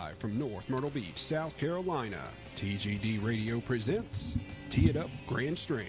Live from North Myrtle Beach, South Carolina, TGD Radio presents Tee It Up Grand Strand.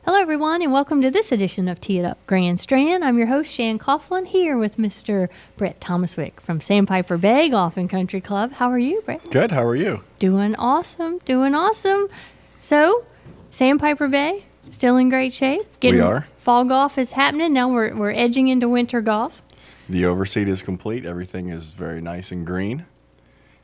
Hello, everyone, and welcome to this edition of Tee It Up Grand Strand. I'm your host, Shan Coughlin, here with Mr. Brett Thomaswick from Sandpiper Bay Golf and Country Club. How are you, Brett? Good. How are you? Doing awesome. So, Sandpiper Bay, still in great shape. We are. Fall golf is happening. Now we're edging into winter golf. The overseat is complete. Everything is very nice and green.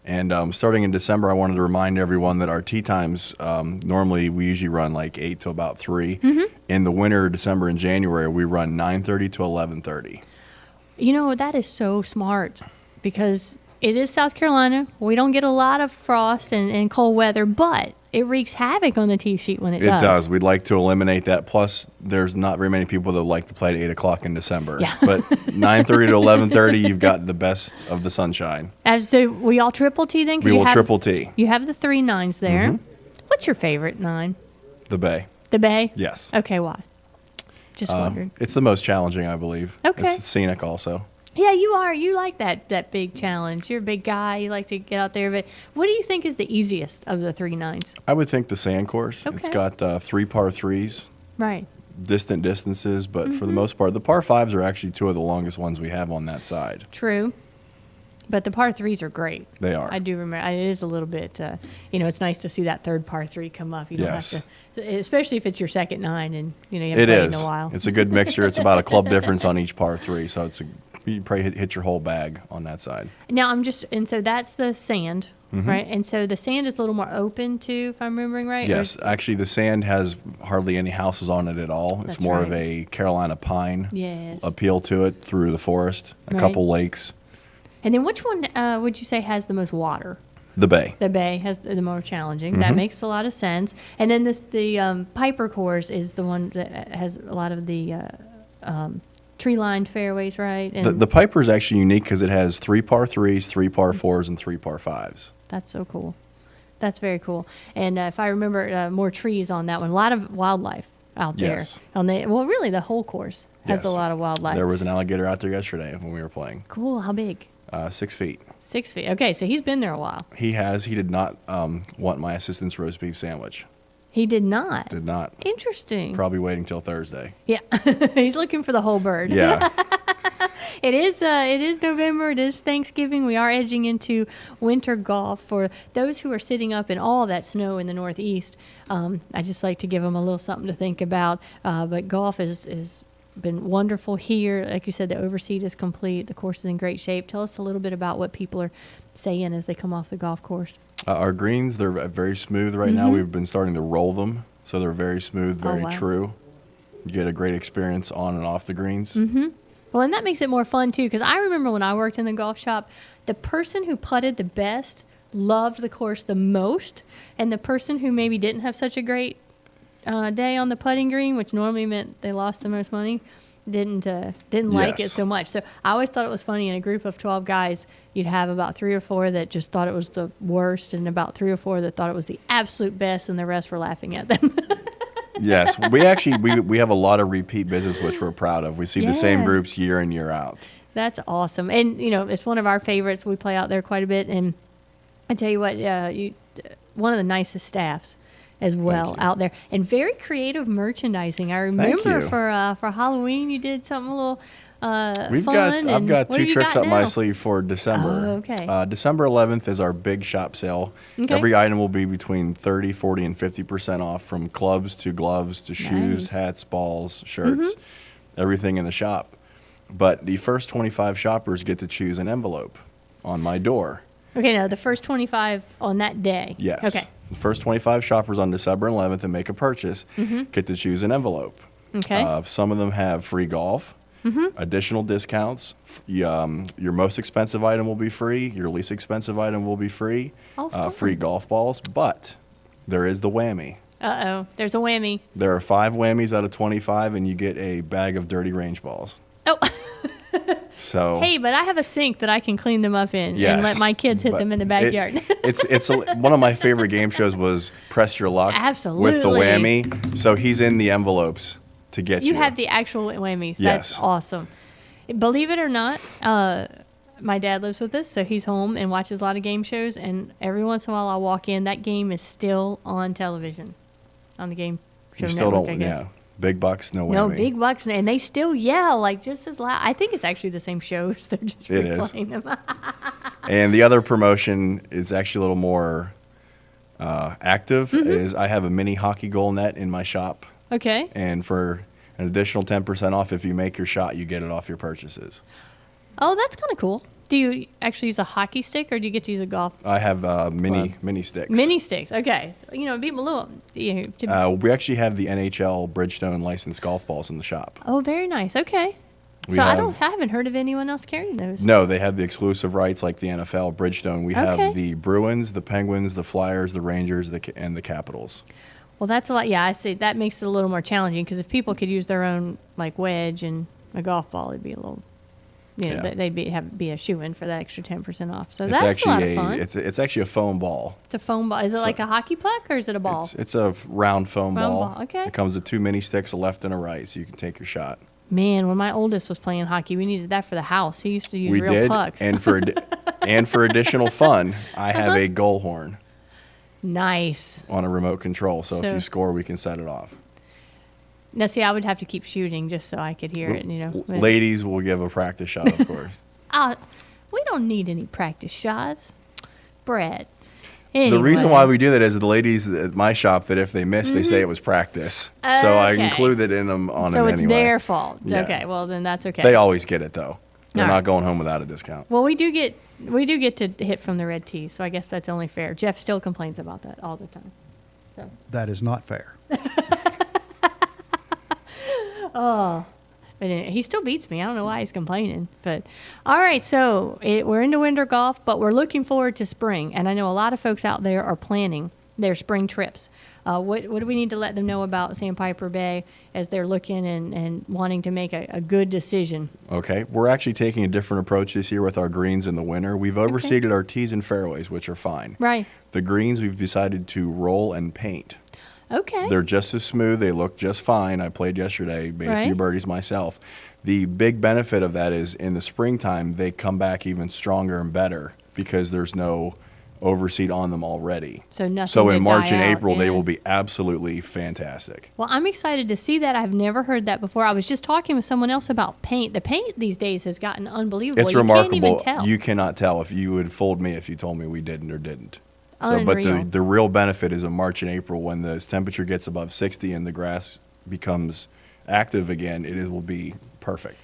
And starting in December, I wanted to remind everyone that our tee times, normally we usually run like 8 to about 3. Mm-hmm. In the winter, December and January, we run 9:30 to 11:30. You know, that is so smart because it is South Carolina. We don't get a lot of frost and cold weather, but it wreaks havoc on the tee sheet when it does. It does. We'd like to eliminate that. Plus, there's not very many people that like to play at 8 o'clock in December. Yeah. But 9:30 to 11:30, you've got the best of the sunshine. So we all triple tee then? We will triple tee. You have the 3 9s there. Mm-hmm. What's your favorite 9? The Bay. The Bay? Yes. Okay, why? Just wondering. It's the most challenging, I believe. Okay. It's scenic also. Yeah, you are. You like that big challenge. You're a big guy. You like to get out there. But what do you think is the easiest of the 3 9s? I would think the sand course. Okay. It's got 3 par 3s. Right. Distant distances, but for the most part, the par 5s are actually 2 of the longest ones we have on that side. True. But the par 3s are great. They are. I do remember. It is a little bit, it's nice to see that third par 3 come up. You don't have to, especially if it's your second 9 and, you haven't played in a while. It's a good mixture. It's about a club difference on each par 3, so you probably hit your whole bag on that side. Now, so that's the sand, right? And so the sand is a little more open too, if I'm remembering right? Yes. Actually, the sand has hardly any houses on it at all. It's more of a Carolina pine appeal to it through the forest, a couple lakes. And then which one would you say has the most water? The Bay. The Bay has the more challenging. That makes a lot of sense. And then the Piper course is the one that has a lot of the tree-lined fairways, right? And the Piper is actually unique because it has 3 par 3s, 3 par 4s, and 3 par 5s. That's so cool. That's very cool. And if I remember, more trees on that one. A lot of wildlife out there. Yes. Really, the whole course has a lot of wildlife. There was an alligator out there yesterday when we were playing. Cool. How big? 6 feet. 6 feet. Okay, so he's been there a while. He has. He did not want my assistant's roast beef sandwich. He did not? Did not. Interesting. Probably waiting till Thursday. Yeah. He's looking for the whole bird. Yeah. It is November. It is Thanksgiving. We are edging into winter golf. For those who are sitting up in all that snow in the Northeast, I just like to give them a little something to think about. But golf is been wonderful here. Like you said, the overseat is complete. The course is in great shape. Tell us a little bit about what people are saying as they come off the golf course. Our greens, they're very smooth right now. We've been starting to roll them, so they're very smooth, very true. You get a great experience on and off the greens. Mm-hmm. Well, and that makes it more fun, too, because I remember when I worked in the golf shop, the person who putted the best loved the course the most, and the person who maybe didn't have such a great day on the putting green, which normally meant they lost the most money, didn't like it so much. So I always thought it was funny in a group of 12 guys, you'd have about 3 or 4 that just thought it was the worst and about 3 or 4 that thought it was the absolute best, and the rest were laughing at them. Yes, we actually we have a lot of repeat business, which we're proud of. We see the same groups year in, year out. That's awesome. And, it's one of our favorites. We play out there quite a bit. And I tell you what, one of the nicest staffs as well out there, and very creative merchandising. I remember for Halloween you did something a little fun. I've got 2 tricks up my sleeve for December. Oh, okay. December 11th is our big shop sale. Okay. Every item will be between 30, 40, and 50% off, from clubs to gloves to shoes, hats, balls, shirts, everything in the shop. But the first 25 shoppers get to choose an envelope on my door. Okay, now the first 25 on that day. Yes. Okay. The first 25 shoppers on December 11th and make a purchase get to choose an envelope. Okay. Some of them have free golf, additional discounts. Your most expensive item will be free. Your least expensive item will be free. Free golf balls. But there is the whammy. Uh-oh. There's a whammy. There are 5 whammies out of 25, and you get a bag of dirty range balls. Oh. So hey, but I have a sink that I can clean them up in and let my kids hit them in the backyard. It's one of my favorite game shows was Press Your Luck. Absolutely. With the whammy. So he's in the envelopes to get you. You have the actual whammies. Yes. That's awesome. Believe it or not, my dad lives with us, so he's home and watches a lot of game shows. And every once in a while, I'll walk in. That game is still on television, on the game show You still network, don't, I guess. yeah. Big bucks, no whammy. No, big bucks, and they still yell like just as loud. I think it's actually the same shows. They're just It is. replaying them. And the other promotion is actually a little more active. Is I have a mini hockey goal net in my shop, Okay. and for an additional 10% off, if you make your shot, you get it off your purchases. Oh, that's kind of cool. Do you actually use a hockey stick, or do you get to use a golf? I have mini sticks. Mini sticks. Okay. You know, be a little. We actually have the NHL Bridgestone licensed golf balls in the shop. Oh, very nice. Okay. We So I have- haven't heard of anyone else carrying those. No, they have the exclusive rights like the NFL Bridgestone. We Okay. have the Bruins, the Penguins, the Flyers, the Rangers, and the Capitals. Well, that's a lot. Yeah, I see. That makes it a little more challenging because if people could use their own like wedge and a golf ball, it'd be a little. You know, Yeah. they'd be a shoe in for that extra 10% off. So It's that's actually a lot of fun. it's actually a foam ball. It's a foam ball. Is it like a hockey puck or is it a ball? It's a round foam ball. Okay. It comes with 2 mini sticks, a left and a right, so you can take your shot. Man, when my oldest was playing hockey, we needed that for the house. He used to use We real did, pucks. and for additional fun, I have a goal horn Nice. on a remote control. So So- if you score, we can set it off. Now, see, I would have to keep shooting just so I could hear it. You know, but- Ladies will give a practice shot, of course. we don't need any practice shots, Brett. The reason Anyway. why we do that is the ladies at my shop, that if they miss, they say it was practice. So I Okay. include it in them on So it it's anyway. their fault. Yeah. Okay, well then that's okay. They always get it though. They're All not right. going home without a discount. Well, we do get to hit from the red tees, so I guess that's only fair. Jeff still complains about that all the time. So. That is not fair. But anyway, he still beats me. I don't know why he's complaining. But all right, so we're into winter golf, but we're looking forward to spring. And I know a lot of folks out there are planning their spring trips. What do we need to let them know about Sandpiper Bay as they're looking and wanting to make a good decision? Okay, we're actually taking a different approach this year with our greens in the winter. We've overseeded our tees and fairways, which are fine. Right. The greens we've decided to roll and paint. Okay. They're just as smooth. They look just fine. I played yesterday, made a few Right. birdies myself. The big benefit of that is in the springtime, they come back even stronger and better because there's no overseed on them already. So nothing So to in March die and out April, they in. will be absolutely fantastic. Well, I'm excited to see that. I've never heard that before. I was just talking with someone else about paint. The paint these days has gotten unbelievable. It's You remarkable. Can't even tell. You cannot tell. If you would fold me if you told me we didn't or didn't. But Unreal. the real benefit is in March and April when the temperature gets above 60 and the grass becomes active again. It will be perfect.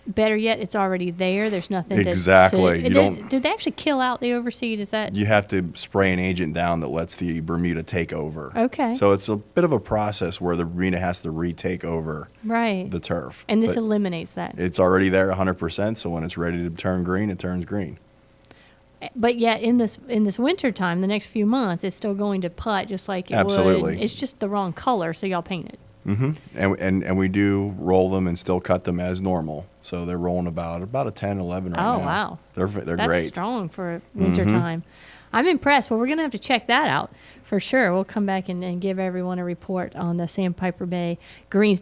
Better yet, it's already there. There's nothing to Exactly. You don't- did they actually kill out the overseed? Is that You have to spray an agent down that lets the Bermuda take over. Okay. So it's a bit of a process where the Bermuda has to retake over right? the turf. And this But eliminates that. it's already there 100%. So when it's ready to turn green, it turns green. But yet, in this winter time, the next few months, it's still going to putt just like it Absolutely. would. It's just the wrong color, so y'all paint it. And we do roll them and still cut them as normal. So they're rolling about a 10, 11 right now. Oh, wow. They're That's great. strong for winter time. I'm impressed. Well, we're going to have to check that out for sure. We'll come back and give everyone a report on the Sandpiper Bay greens.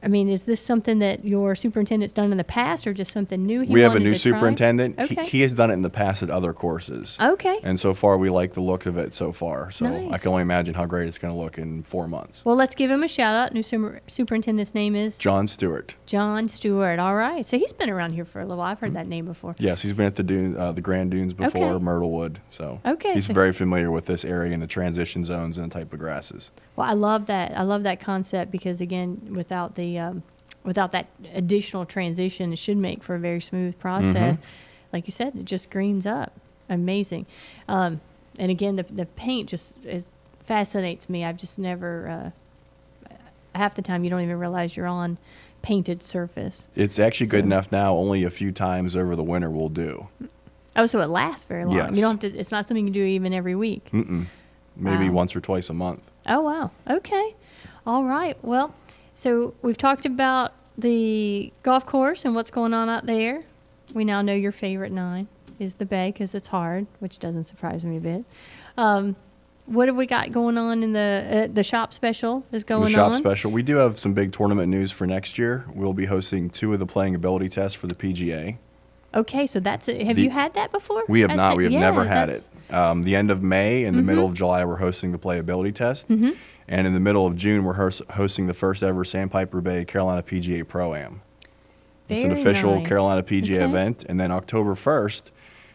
I mean, is this something that your superintendent's done in the past or just something new? We have a wanted new to try? superintendent. Okay. He has done it in the past at other courses. Okay. And so far, we like the look of it so far. So I Nice. can only imagine how great it's going to look in 4 months. Well, let's give him a shout out. New superintendent's name is John Stewart. John Stewart. All right. So he's been around here for a little while. I've heard that name before. Yes, he's been at the Grand Dunes before, Okay. Myrtlewood. So Okay, he's so- very familiar with this area and the transition zones and the type of grasses. Well, I love that. I love that concept because, again, without that additional transition, it should make for a very smooth process. Like you said, it just greens up. Amazing. And again, the paint just fascinates me. I've just never, half the time you don't even realize you're on painted surface. It's actually good So- enough now. Only a few times over the winter will do. Oh, so it lasts very long. Yes. You don't have to, it's not something you do even every week. Maybe Wow. once or twice a month. Oh, wow. Okay. All right. Well, so we've talked about the golf course and what's going on out there. We now know your favorite 9 is the Bay because it's hard, which doesn't surprise me a bit. What have we got going on in the shop special that's going on? The shop special. We do have some big tournament news for next year. We'll be hosting 2 of the playing ability tests for the PGA. Okay, so have you had that before? We have not. We have never had it. The end of May and the middle of July, we're hosting the playability test. And in the middle of June, we're hosting the first ever Sandpiper Bay Carolina PGA Pro-Am. It's an official Carolina PGA event. And then October 1st,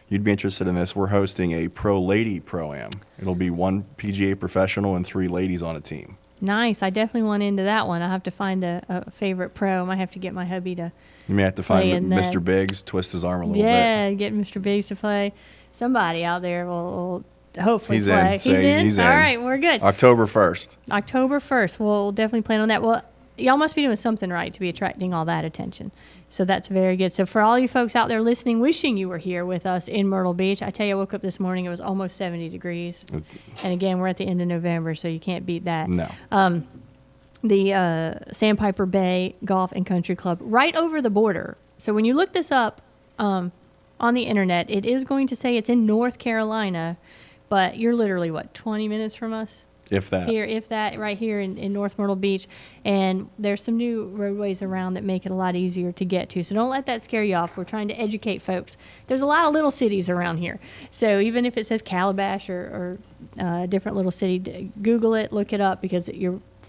you'd be interested in this, we're hosting a Pro Lady Pro-Am. It'll be 1 PGA professional and 3 ladies on a team. Nice. I definitely want into that one. I'll have to find a favorite pro. I might have to get my hubby to You may have to find Mr. Biggs, twist his arm a little bit. Yeah, get Mr. Biggs to play. Somebody out there will hopefully He's play. In. He's in. All right, we're good. October 1st. October 1st. We'll definitely plan on that. Well, y'all must be doing something right to be attracting all that attention. So that's very good. So for all you folks out there listening, wishing you were here with us in Myrtle Beach, I tell you, I woke up this morning, it was almost 70 degrees. And again, we're at the end of November, so you can't beat that. No. The Sandpiper Bay Golf and Country Club, right over the border. So when you look this up on the internet, it is going to say it's in North Carolina, but you're literally, 20 minutes from us? If that. Right here in North Myrtle Beach. And there's some new roadways around that make it a lot easier to get to. So don't let that scare you off. We're trying to educate folks. There's a lot of little cities around here. So even if it says Calabash or a different little city, Google it, look it up, because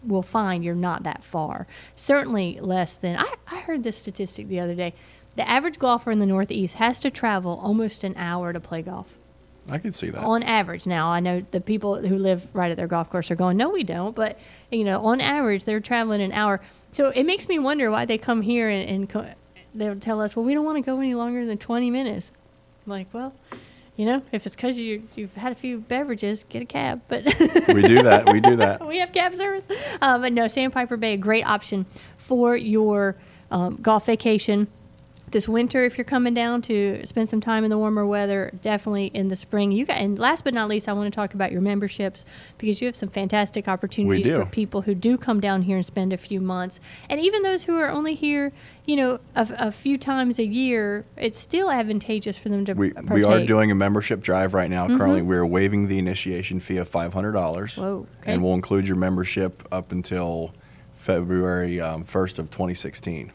we'll find you're not that far. Certainly less than, I heard this statistic the other day. The average golfer in the Northeast has to travel almost an hour to play golf. I can see that. On average. Now, I know the people who live right at their golf course are going, no, we don't. But, on average, they're traveling an hour. So it makes me wonder why they come here and they'll tell us, well, we don't want to go any longer than 20 minutes. I'm like, well, if it's because you've had a few beverages, get a cab. But We do that. We have cab service. But no, Sandpiper Bay, a great option for your golf vacation. This winter, if you're coming down to spend some time in the warmer weather, definitely in the spring. And last but not least, I want to talk about your memberships, because you have some fantastic opportunities for people who do come down here and spend a few months. And even those who are only here, a few times a year, it's still advantageous for them to partake. We are doing a membership drive right now. Currently, we're waiving the initiation fee of $500. Whoa, okay. And we'll include your membership up until February 1st of 2016.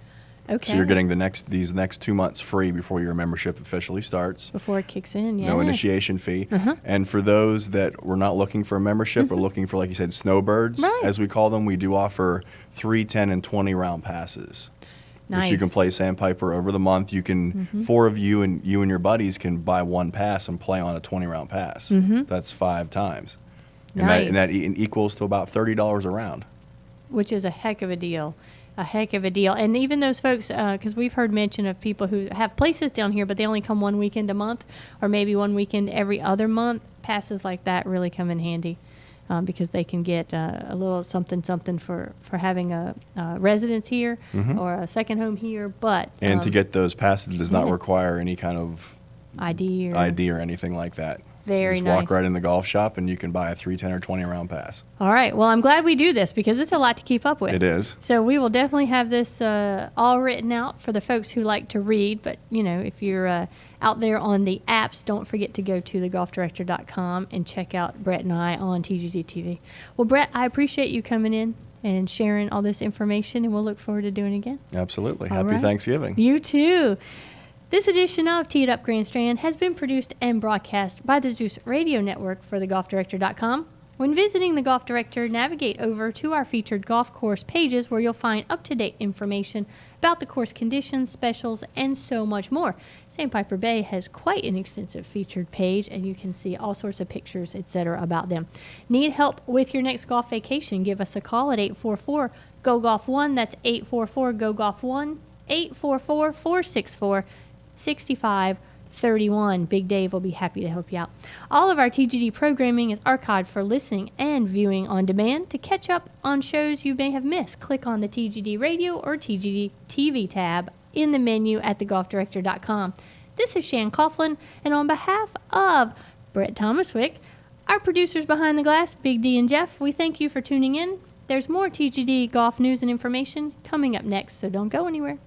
Okay. So you're getting these next 2 months free before your membership officially starts. Before it kicks in, yeah. No initiation fee. And for those that were not looking for a membership or looking for, like you said, snowbirds, as we call them, we do offer 3, 10, and 20 round passes. Nice. Which you can play Sandpiper over the month. You can 4 of you and your buddies can buy 1 pass and play on a 20 round pass. That's 5 times. Nice. And that equals to about $30 a round. Which is a heck of a deal. A heck of a deal. And even those folks, because we've heard mention of people who have places down here, but they only come 1 weekend a month, or maybe 1 weekend every other month. Passes like that really come in handy, because they can get a little something for having a residence here or a second home here. But and to get those passes does not require any kind of ID or anything like that. Very Just nice. walk right in the golf shop and you can buy a 3, 10, or 20 round pass. All right. Well, I'm glad we do this, because it's a lot to keep up with. It is. So we will definitely have this all written out for the folks who like to read. But, if you're out there on the apps, don't forget to go to thegolfdirector.com and check out Brett and I on TGD TV. Well, Brett, I appreciate you coming in and sharing all this information, and we'll look forward to doing it again. Absolutely. All Happy right. Thanksgiving. You too. This edition of Tee It Up Grand Strand has been produced and broadcast by the Zeus Radio Network for thegolfdirector.com. When visiting the Golf Director, navigate over to our featured golf course pages, where you'll find up-to-date information about the course conditions, specials, and so much more. Sandpiper Bay has quite an extensive featured page, and you can see all sorts of pictures, etc. about them. Need help with your next golf vacation? Give us a call at 844-GO-GOLF-1. That's 844-GO-GOLF-1, 844-464-6531. Big Dave will be happy to help you out. All of our TGD programming is archived for listening and viewing on demand. To catch up on shows you may have missed, click on the TGD Radio or TGD TV tab in the menu at thegolfdirector.com. This is Shan Coughlin, and on behalf of Brett Thomaswick, our producers behind the glass, Big D and Jeff, we thank you for tuning in. There's more TGD golf news and information coming up next, so don't go anywhere.